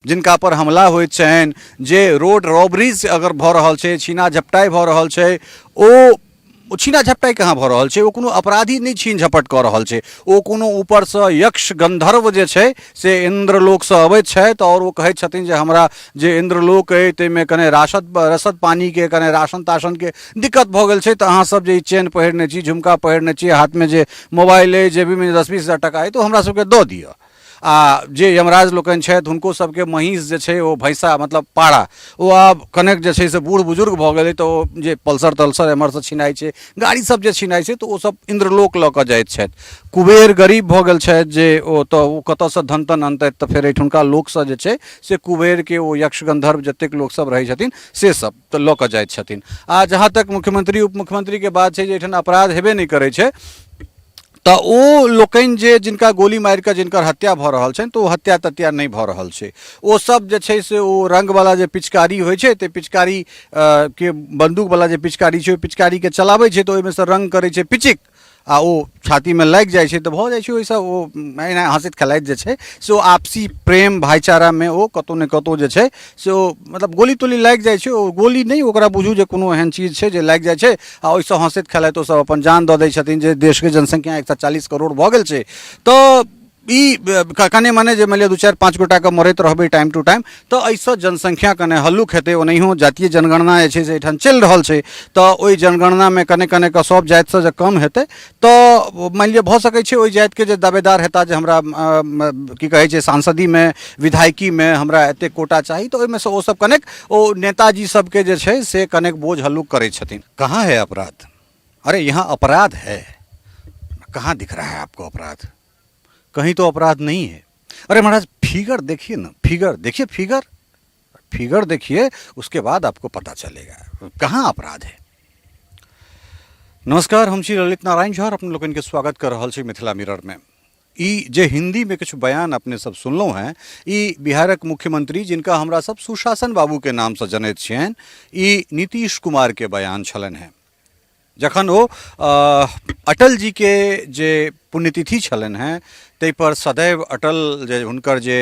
जिनका पर हमला होइत छनि, जे रोड रॉबरीज अगर भऽ रहल छै, छीना झपटाई भऽ रहल छै, ओ छीना झपटाई कहाँ भऽ रहल छै, ओ कोनो अपराधी नहीं छीन झपट कऽ रहल छै, ओ कोनो ऊपरसँ यक्ष गंधर्व जे छै से इंद्रलोकसँ अबैत छथि और ओ कहैत छथिन जे हमरा जे इंद्रलोक अइ ताहिमे कने रसद पानीके कने राशन ताशनके दिक्कत भऽ गेल छै, तऽ अहाँ सब जे ई चेन पहिरने छी, झुमका पहिरने छी, हाथमे जे मोबाइल अइ, जेबीमे 10-20 हज़ार टका अइ, तऽ हमरा सबके दऽ दिअ। आ जे यमराज लोकनि छथि हुनको सबके महीष जे छै ओ भैंसा मतलब पाड़ा ओ आब कनेक जे छै से बूढ़ बुजुर्ग भऽ गेलै, तऽ ओ जे पल्सर तल्सर एम्हरसँ छिनाइ छै, गाड़ी सब जे छिनाइ छै, तऽ ओ सब इंद्रलोक लऽ कऽ जाइत छथि। कुबेर गरीब भऽ गेल छथि, जे ओ तऽ ओ कतऽसँ धन तन अनतथि, तऽ फेर एहिठुनका लोकसँ जे छै से कुबेरके ओ यक्ष गंधर्व जतेक लोकसब रहै छथिन से सब तऽ लऽ कऽ जाइत छथिन। आ जहाँ तक मुख्यमंत्री उप मुख्यमंत्रीके बात छै जे एहिठाम अपराध हेबे नहीं करै छै, तऽ ओ लोकनि जे जिनका गोली मारि कऽ जिनकर हत्या भऽ रहल छनि, तऽ ओ हत्या तत्या नहीं भऽ रहल छै। ओ सब जे छै से ओ रंगवाला जे पिचकारी होइ छै, तऽ पिचकारी के बंदूकवाला जे पिचकारी छै, ओहि पिचकारीके चलाबै छै, तऽ ओहिमे सँ रंग करै छै पिचिक, आ ओ छातीमे लागि जाइ छै, तऽ भऽ जाइ छै ओहिसँ ओ एना हँसैत खेलाइत जे छै से ओ आपसी प्रेम भाईचारामे ओ कतहु ने कतहु जे छै से ओ मतलब गोली तोली लागि जाइ छै, ओ गोली नहीं ओकरा बुझू जे कोनो एहन चीज छै जे लागि जाइ छै आ ओहिसँ हँसैत खेलाइत ओ सब अपन जान दऽ दै छथिन। जे देशके जनसंख्या 140 करोड़ भऽ गेल छै, तऽ ई कने मने जे मानि लिअ 2-4-5 गोटाके मरैत रहबै टाइम टू टाइम, तऽ एहिसँ जनसंख्या कने हल्लुक हेतै। ओनाहियो जातीय जनगणना जे छै से एहिठाम चलि रहल छै, तऽ ओहि जनगणनामे कने कने कऽ सब जातिसँ जे कम हेतै, तऽ मानि लिअ भऽ सकै छै ओहि जातिके जे दावेदार हेता जे हमरा की कहै छै सांसदीमे विधायकीमे हमरा एतेक कोटा चाही, तऽ ओहिमे सँ ओ सब कनेक ओ नेताजी सबके जे छै से कनेक बोझ हल्लुक करै छथिन। कहाँ है अपराध? अरे यहाँ अपराध है, कहाँ दिख रहा है आपको अपराध? कहीं तो अपराध नहीं है। अरे महाराज फिगर देखिए ना, फिगर देखिए, फिगर फिगर देखिए, उसके बाद आपको पता चलेगा कहाँ अपराध है। नमस्कार, हम छी ललित नारायण झा, अपने लोगन के स्वागत कर रहल छी मिथिला मिरर में। ई जे हिंदी में कुछ बयान अपने सब सुनलहुँ हैं, ई बिहारक मुख्यमंत्री जिनका हमरा सब सुशासन बाबू के नाम से जनैत छियनि, ई नीतीश कुमार के बयान छलनि हैं। जखन ओ अटल जी के जे पुण्यतिथि छलनि हैं, ताहि पर सदैव अटल जे हुनकर जे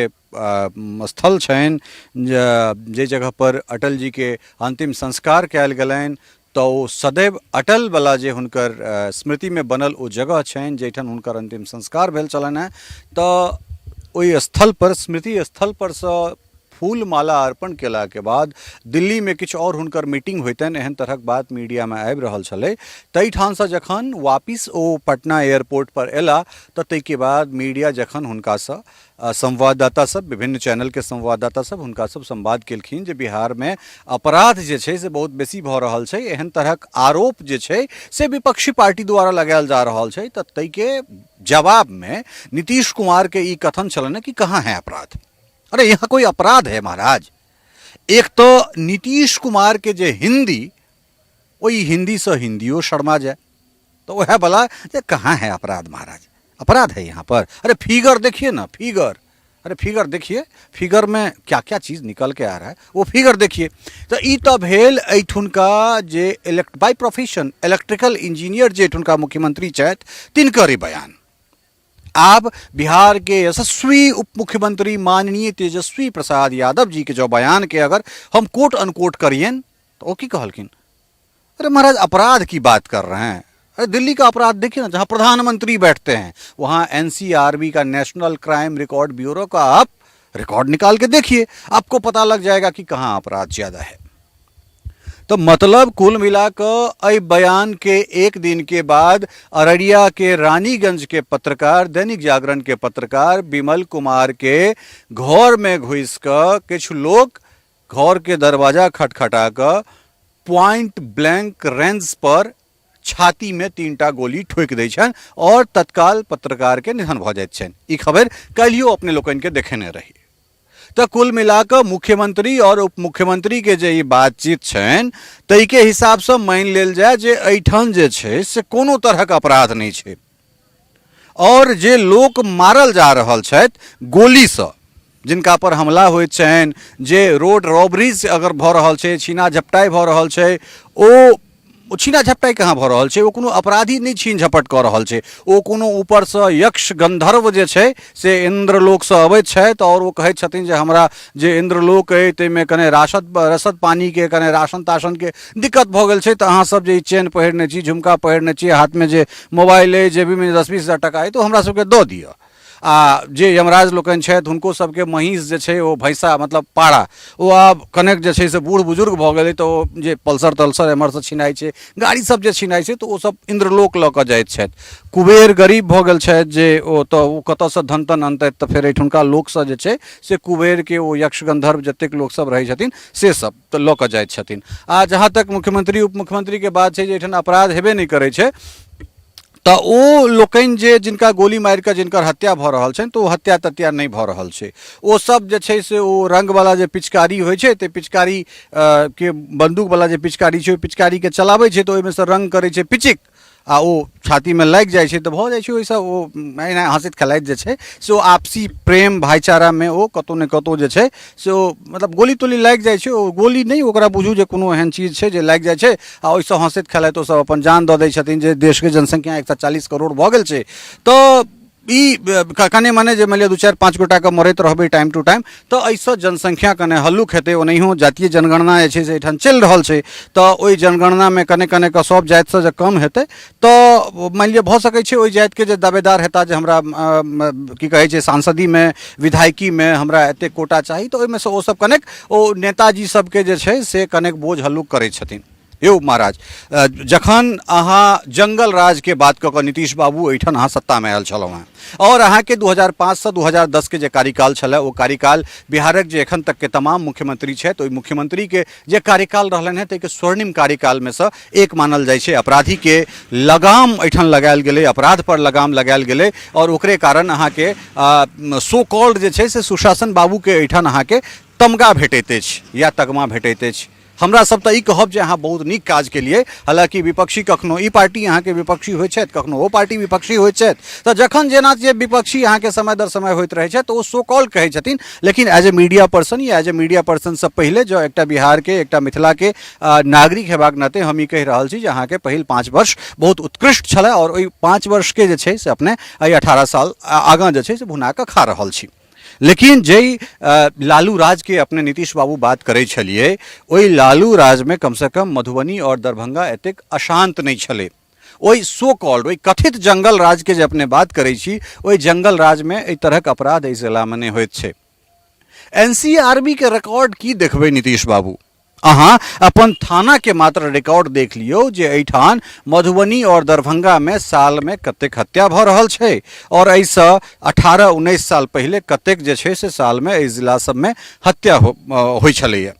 स्थल छनि, जे जगह पर अटल जी के अंतिम संस्कार कयल गेलनि, तऽ ओ सदैव अटल वाला जे हुनकर स्मृति में बनल ओ जगह छनि जहिठाम हुनकर अंतिम संस्कार भेल छलनि हैं, तऽ ओहि स्थल पर, स्मृति स्थल पर सँ फूल माला अर्पण केला के बाद दिल्ली में किछु और हुनकर मीटिंग होइतनि, एहन तरहक बात मीडिया में आबि रहल छलै। ताहि ठाम सँ जखन वापिस ओ पटना एयरपोर्ट पर एला, तऽ ताहिके बाद मीडिया जखन हुनकासँ संवाददाता सब, विभिन्न चैनल के संवाददाता सब हुनका सब संवाद केलखिन जे बिहार में अपराध जे छै से बहुत बेसी भऽ रहल छै, एहन तरहक आरोप जे छै से विपक्षी पार्टी द्वारा लगायल जा रहल छै, तऽ ताहिके जवाब में नीतीश कुमार के ई कथन छलनि कि कहाँ है अपराध? अरे यहाँ कोई अपराध है महाराज? एक तो नीतीश कुमार के जे हिंदी, वही हिंदी से हिंदियों शर्मा जाए, तो वह बोला ये कहाँ है अपराध महाराज? अपराध है यहाँ पर? अरे फिगर देखिए ना, फिगर, अरे फिगर देखिए, फिगर में क्या क्या चीज निकल के आ रहा है, वो फिगर देखिए। तो ई तो भेल एठुनका जे बाय प्रोफेशन इलेक्ट्रिकल इंजीनियर जे एठुनका मुख्यमंत्री छथि, तिनकर ई बयान। आब बिहार के यशस्वी उप मुख्यमंत्री माननीय तेजस्वी प्रसाद यादव जी के जो बयान के अगर हम कोट अनकोट करियन, तो वो की कहलखिन? अरे महाराज अपराध की बात कर रहे हैं? अरे दिल्ली का अपराध देखिए ना, जहां प्रधानमंत्री बैठते हैं, वहां एनसीआरबी का, नेशनल क्राइम रिकॉर्ड ब्यूरो का आप रिकॉर्ड निकाल के देखिए, आपको पता लग जाएगा कि कहां अपराध ज्यादा है। तो मतलब कुल मिलाकर अय बयान के एक दिन के बाद अररिया के रानीगंज के पत्रकार, दैनिक जागरण के पत्रकार विमल कुमार के घर में घुस कर किछु लोग घर के दरवाजा खटखटा कर पॉइंट ब्लैंक रेंज पर छाती में 3टा गोली ठोक दै छन और तत्काल पत्रकार के निधन भ जाइत छन। ई खबर काल्हियो अपने लोकन के देखेने रही। तो कुल मिलाकर मुख्यमंत्री और उप मुख्यमंत्री के जे बातचीत छनि, ताहि के हिसाब से मान लेल जाए जे एठाम जे छै से कोनो तरहक अपराध नहीं छै, और जे लोक मारल जा रहल छथि गोली से, जिनका पर हमला होइत छनि, जे रोड रॉबरीज अगर भऽ रहल छै, छीना झपटाई भऽ रहल छै, ओ ओ छीना झपटाई कहाँ भऽ रहल छै, ओ कोनो अपराधी नहीं छीन झपट कऽ रहल छै, ओ कोनो ऊपर से यक्ष गंधर्व जे छै से इंद्रलोक से अबैत छथि और ओ कहैत छथिन जे हमरा जे इंद्रलोक अइ ताहिमे कने रसद पानी के कने राशन ताशन के दिक्कत भऽ गेल छै, तऽ अहाँ सब जे ई चेन पहिरने छी, झुमका पहिरने छी, हाथ में जे मोबाइल अइ, जेबीमे 10-20 हज़ार टका अइ, तो हमरा सबके दऽ दिअ। आ जे यमराज लोकनि छथि हुनको सबके महींस जे छै ओ भैंसा मतलब पाड़ा ओ आब कनेक जे छै से बूढ़ बुजुर्ग भऽ गेलै, तऽ ओ जे पल्सर तल्सर एम्हरसँ छिनाइ छै, गाड़ी सब जे छिनाइ छै, तऽ ओ सब इंद्रलोक लऽ कऽ जाइत छथि। कुबेर गरीब भऽ गेल छथि जे ओ तऽ ओ कतऽसँ धन तन अनतथि, तऽ फेर एहिठुनका लोकसँ जे छै से कुबेरके ओ यक्ष गंधर्व जतेक लोकसभ रहै छथिन से सब तऽ लऽ कऽ जाइत छथिन। आ जहाँ तक मुख्यमंत्री उप मुख्यमंत्रीके बात छै जे एहिठाम अपराध हेबे नहि करै छै, तऽ ओ लोकनि जे जिनका गोली मारि कऽ जिनकर हत्या भऽ रहल छनि, तऽ ओ हत्या तत्या नहि भऽ रहल छै। ओ सब जे छै से ओ रंगवला जे पिचकारी होइ छै, तऽ पिचकारी के बंदूकवला जे पिचकारी छै, ओहि पिचकारीके चलाबै छै, तऽ ओहिमे सँ रंग करै छै पिचिक, आ ओ छातीमे लागि जाइ छै, तऽ भऽ जाइ छै ओहिसँ ओ एना हँसैत खेलाइत जे छै से ओ आपसी प्रेम भाईचारामे ओ कतहु ने कतहु जे छै से ओ मतलब गोली तोली लागि जाइ छै, ओ गोली नहीं ओकरा बुझू जे कोनो एहन चीज छै जे लागि जाइ छै आ ओहिसँ हँसैत खेलाइत ओ सब अपन जान दऽ दै छथिन। जे देशके जनसंख्या 140 करोड़ भऽ गेल छै, तऽ ई कने मने जे मानि लिअ 2-4-5 गोटाके मरैत रहबै टाइम टू टाइम, तऽ एहिसँ जनसंख्या कने हल्लुक हेतै। ओनाहियो जातीय जनगणना जे छै से एहिठाम चलि रहल छै, तऽ ओहि जनगणनामे कने कने कऽ सब जातिसँ जे कम हेतै, तऽ मानि लिअ भऽ सकै छै ओहि जातिके जे दावेदार हेता जे हमरा की कहै छै सांसदीमे विधायकीमे हमरा एतेक कोटा चाही, तऽ ओहिमे सँ ओ सब कनेक ओ नेताजी सबके जे छै से कनेक बोझ हल्लुक करै छथिन। यौ महाराज, जखन अहाँ जंगल राज के बात कऽ कऽ नीतीश बाबू एहिठाम अहाँ सत्तामे आयल छलहुँ हेँ, और अहाँके 2005 से 2010 के जे कार्यकाल छलै, ओ कार्यकाल बिहारक जे एखन तक के तमाम मुख्यमंत्री छथि ओहि मुख्यमंत्री के जे कार्यकाल रहलनि हैं, ताहिके स्वर्णिम कार्यकालमे सँ एक मानल जाइ छै। अपराधी के लगाम एहिठाम लगायल गेलै, अपराध पर लगाम लगायल गेलै, और ओकरे कारण अहाँके सो कॉल्ड जे छै से सुशासन बाबूके एहिठाम अहाँके तमगा भेटैत अछि या तगमा भेटैत अछि। हमरा सब तऽ ई कहब जे अहाँ बहुत नीक काज केलिए। हालांकि विपक्षी कखनो ई पार्टी अहाँके विपक्षी होइत छथि, कखनो ओ पार्टी विपक्षी होइत छथि, तऽ जखन जेना जे विपक्षी अहाँके समय दर समय होइत रहै छथि, तऽ ओ सो कॉल कहै छथिन। लेकिन एज ए मीडिया पर्सन या एज ए मीडिया पर्सन से पहिले जो एकटा बिहारके एकटा मिथिलाके नागरिक हेबाक नाते हम ई कहि रहल छी जे अहाँके पहिल 5 वर्ष बहुत उत्कृष्ट छलै, और ओहि 5 वर्षके जे छै से अपने एहि 18 साल आगाँ जे छै से भुना कऽ खा रहल छी। लेकिन जई लालू राज के अपने नीतीश बाबू बात करे छलिए, ओई लालू राज में कम से कम मधुबनी और दरभंगा एतेक अशांत नहीं छले। ओई सो कॉल्ड ओई कथित जंगल राज के जे अपने बात करै छी, ओई जंगल राज में एहि तरहक अपराध एहि जिला में नहीं होइत छै। एनसीआरबी के रिकॉर्ड की देखबै नीतीश बाबू, अहाँ अपन थाना के मात्र रिकॉर्ड देख लियो जे एठान मधुबनी और दरभंगा में साल में कतेक हत्या भ रहल छै, और ऐसा 18-19 साल पहले कतेक जे छै से साल में एहि जिला सब में हत्या होइ छलैया।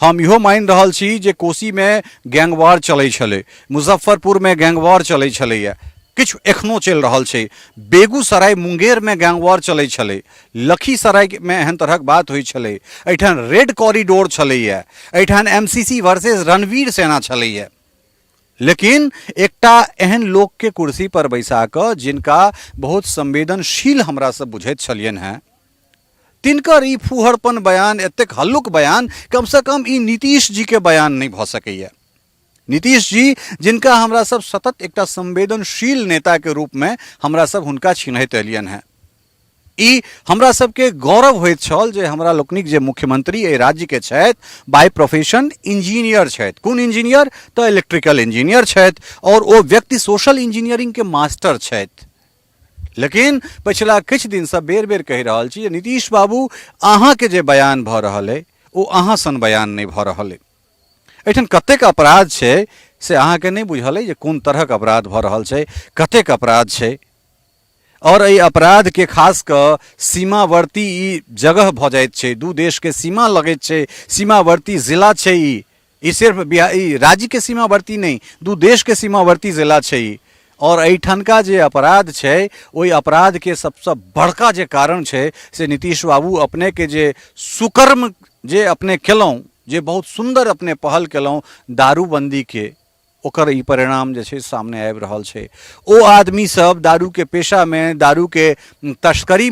हम इहो मान रहल छी जे कोसी में गैंगवार चलै छलै, मुजफ्फरपुर में गैंगवार चलै छलैया, किछु एखनो चलि रहल छै। बेगूसराय मुंगेर में गैंगवार चलै छलै, लखीसराय में एहन तरहक बात होइ छलै, एठान रेड कॉरिडोर छलैया, एठान एमसीसी वर्सेस रणवीर सेना छलैया। लेकिन एकटा एहन लोक के कुर्सी पर बैसा कऽ जिनका बहुत संवेदनशील हमरा सब बुझैत छलियनि हैं, तिनकर ई फूहड़पन बयान, एतेक हल्लुक बयान, कम से कम ई नीतीश जी के बयान नहीं भऽ सकैया। नीतीश जी जिनका हमरा सब सतत एकटा संवेदनशील नेता के रूप में हमरा सब हुनका चिन्हैत एलियन हैं। ई हमरा सबके गौरव होइत छल जे हमरा लोकनिक जे मुख्यमंत्री एहि राज्य के छथि, बाय प्रोफेशन इंजीनियर छथि। कोन इंजीनियर? तऽ इलेक्ट्रिकल इंजीनियर छथि, और ओ व्यक्ति सोशल इंजीनियरिंग के मास्टर छथि। लेकिन पिछला किछु दिन से बेर बेर कहि रहल छी, नीतीश बाबू अहाँ के जे बयान भऽ रहल है, ओ अहाँ सन बयान नहीं भऽ रहल है। एठन कतेक अपराध छै से अहाँ के नहीं बुझल है जे कोन तरहक अपराध भऽ रहल छै, कतेक अपराध छै, और एहि अपराध के खास कऽ सीमावर्ती ई जगह भऽ जाइत छै, दू देश के सीमा लगैत छै, सीमावर्ती जिला छै। ई सिर्फ ई राज्य के सीमावर्ती नहीं, दू देश के सीमावर्ती जिला छै। और एहिठनका जे अपराध छै, ओहि अपराध के सबसे बड़का जे कारण छै से नीतीश बाबू अपने के जे सुकर्म जे अपने केलहुँ, जे बहुत सुंदर अपने पहल केलहुँ दारूबंदी के, ओकर ई परिणाम जे छै सामने आबि रहल छै। ओ आदमी सब दारू के पेशा में, दारू के तस्करी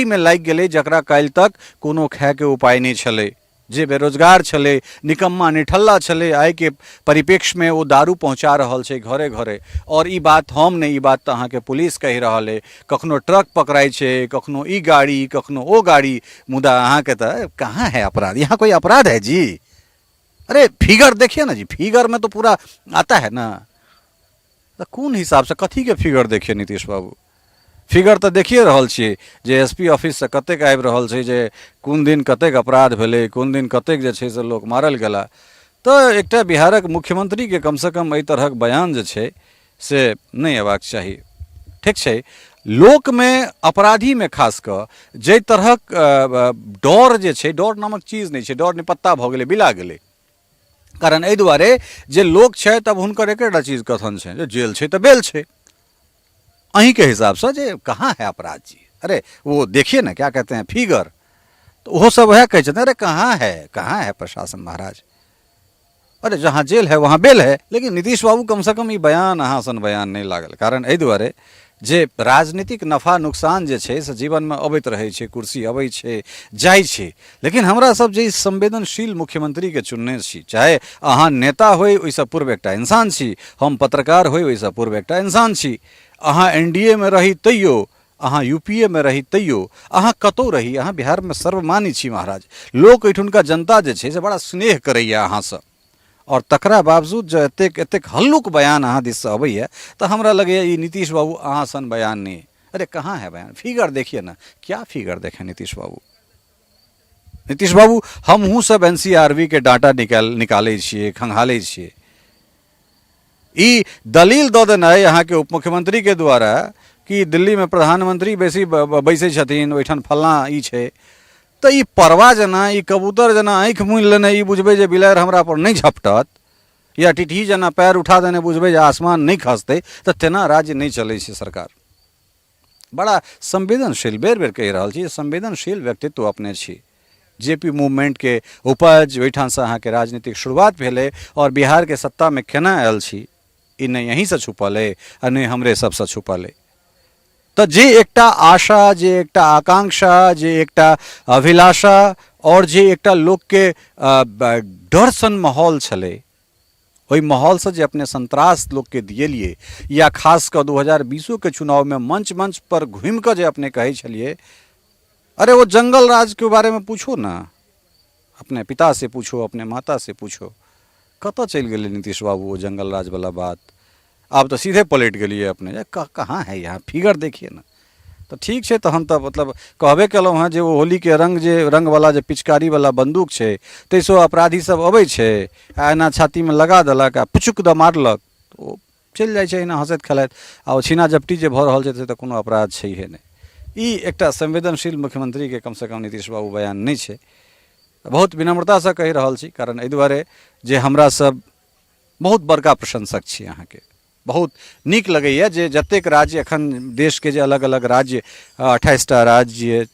में लागि गेलै, जकरा काल्हि तक कोनो खाय के उपाय नहीं छलै, जे बेरोजगार छले, निकम्मा निठल्ला छले, आय के परिप्रेक्ष्य में वो दारू पहुंचा रहल छे घरे घरे। और ई बात हम नहीं, ई बात तो अहाँ के पुलिस कही रहल है। कखनो ट्रक पकड़ाई छे, कखनो ई गाड़ी, कखनो ओ गाड़ी, मुदा अहाँ के तो कहाँ है अपराध? यहाँ कोई अपराध है जी? अरे फिगर देखिए ना जी, फिगर में तो पूरा आता है ना। तो कौन हिसाब से कथी के फिगर देखिए नीतीश बाबू? फिगर तो देखिए रहल छियै जे एसपी ऑफिस से कतेक आबि रहल छै, जे कोन दिन कतेक अपराध भेलै, कोन दिन कतेक जे छै से लोक मारल गेला। तो एकटा बिहारक मुख्यमंत्री के कम से कम एहि तरहक बयान जे छै से नहीं हेबाक चाही। ठीक छै, लोक में अपराधी में खास कऽ जे तरहक डर जे छै, डर नामक चीज नहीं छै, डर निपत्ता भऽ गेलै, बिला गेलै। कारण एहि दुआरे जे लोक छै तब हुनकर एकेटा चीज कथन छै जे जेल छै तऽ बेल छै। अहीं के हिसाब से जे कहाँ है अपराध जी? अरे वो देखिए ना क्या कहते हैं फिगर, तो वो सब वह कहते हैं अरे कहाँ है प्रशासन महाराज? अरे जहाँ जेल है वहाँ बेल है। लेकिन नीतीश बाबू कम से कम ई बयान अहाँ सन बयान नहीं लागल। कारण एहि दुआरे जे राजनीतिक नफा नुकसान जे छै से जीवन में अबैत रहै छै, कुर्सी अबै छै जाइ छै। लेकिन हमरा सब जे संवेदनशील मुख्यमंत्री के चुनने छी, चाहे अहाँ नेता होय ओहिसँ पूर्व एकटा इंसान छी, हम पत्रकार होय ओहिसँ पूर्व एकटा इंसान छी, अहाँ एनडीए में रही तैयो, अहाँ यूपीए में रही तैयो, अहाँ कतौ रही, अहाँ बिहार में सर्वमान्य छी महाराज। लोक एहिठुनका जनता जे छै से बड़ा स्नेह करैया अहाँसँ। और तकरा बावजूद जो एतेक एतेक हल्लुक बयान अहाँ दिस से अबैया, तो हमरा लगैया ई नीतीश बाबू अहाँ सन बयान नहीं। अरे कहाँ है बयान? फिगर देखिए ना, क्या फिगर देखें नीतीश बाबू? नीतीश बाबू हमहूँ सब एनसीआरबी के डाटा निकाले छिए, खंगाले छिए। ई दलील दऽ देनाइ अहाँ के उप मुख्यमंत्री के द्वारा कि दिल्ली में प्रधानमंत्री बेसी बैसे छथिन, ओहिठाम फलना ई छै, तो ई परवा जना, ई कबूतर जना आँखि मूनि लेने ई बुझबै जे बिलाड़ि हमरा पर नहीं झपटत, या टिटही जना पैर उठा देने बुझबै जे आसमान नहीं खसतै, तो तेना राज्य नहीं चलै छै सरकार। बड़ा संवेदनशील, बेर बेर कहि रहल छी, संवेदनशील व्यक्तित्व अपने छी। जेपी मूवमेंट के उपज ओहिठाम से अहाँ के राजनीतिक शुरुआत भेलै, और बिहार के सत्ता में केना आयल छी ई नहीं यहीं से छुपल है और नहीं हमरे सबसे छुपल है। तो जे एकटा आशा, जे एकटा आकांक्षा, जे एकटा अभिलाषा, और जे एकटा लोक के डर सन माहौल छलै, ओहि माहौल से जे अपने संतरास लोक के दिएलिए, या खास कर 2020 के चुनाव में मंच मंच पर घूम कर जे अपने कहे छलिए, अरे वो जंगल राज के बारे में पूछो ना, अपने पिता से पूछो, अपने माता से पूछो, कतऽ चलि गेलै नीतीश बाबू वो जंगल राज वाला बात? आप तो सीधे पलट गलिए अपने, कहाँ है यहाँ? फिगर देखिए ना। तो ठीक है, तहन तो मतलब कहबे कलहुँ हँ जे वो होली के रंग वाला जे पिचकारी वाला बंदूक छै, तैसो अपराधी सब अबै छै, एना छाती में लगा देलक आ पुचुक द मारलक, तो चलि जाइ छै एना हंसैत खेलाइत। आ छीना झपटी जे भऽ रहल छै से तऽ कोनो अपराध छैहे नहि। ई एकटा संवेदनशील मुख्यमंत्री के कम से कम नीतीश बाबू बयान नहीं छै। बहुत विनम्रता से कहि रहल छी, कारण एहि दुआरे जे हमरा सब बहुत बड़का प्रशंसक छी अहाँ के। बहुत नीक लगैया जे जतेक राज्य एखन देश के जे अलग अलग राज्य 28टा राज्य,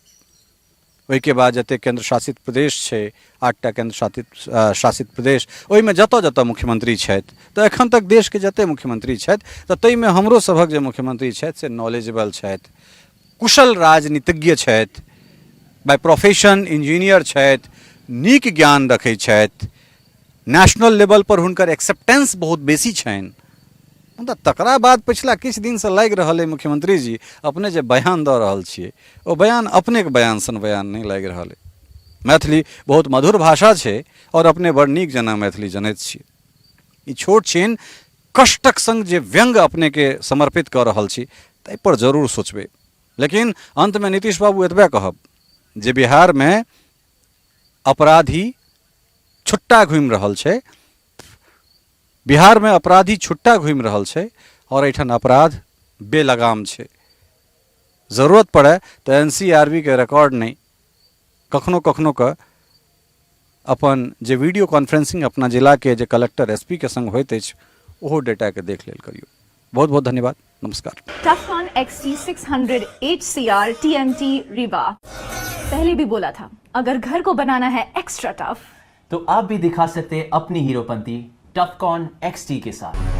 ओहिके बाद जतेक केंद्र शासित प्रदेश छै 8टा केंद्र शासित प्रदेश, ओहिमे जतऽ जतऽ मुख्यमंत्री छथि, तऽ एखन तक देश के जते मुख्यमंत्री छथि तऽ ताहिमे हमरो सभक जे मुख्यमंत्री छथि से नॉलेजेबल छथि, कुशल राजनीतिज्ञ छथि, बाय प्रोफेशन इंजीनियर छथि, नीक ज्ञान रखै छथि, नेशनल लेवल पर हुनकर एक्सेप्टेंस बहुत बेसी छनि। मतलब तकरा बाद पिछला किछु दिन से लागि रहल है मुख्यमंत्री जी अपने जे बयान दऽ रहल छियै, ओ बयान अपने के बयान सन बयान नहीं लागि रहल है। मैथिली बहुत मधुर भाषा छै, और अपने बड़ नीक जना मैथिली जनैत छियै। ई छोट छिन कष्टक संग जे व्यंग अपने के समर्पित कऽ रहल छी, ताहि पर जरूर सोचबै। लेकिन अंत में नीतीश बाबू एतबे कहब जे बिहार में अपराधी छुट्टा घूमि रहल छै, बिहार में अपराधी छुट्टा घूमि रहल छै, और एहिठाम अपराध बेलगाम छै। जरूरत पड़े तो एनसीआरबी के रिकॉर्ड नहीं, कखनो कखनो के अपन जे वीडियो कॉन्फ्रेंसिंग अपना जिला के जे कलेक्टर एसपी के संग होइत अछि, ओहो डेटा के देख लेल करियो। बहुत बहुत धन्यवाद, नमस्कार। टफकॉन XT 600 HCR TMT रीवा। पहले भी बोला था, अगर घर को बनाना है एक्स्ट्रा टफ, तो आप भी दिखा सकते हैं अपनी हीरोपंती टफकॉन XT के साथ।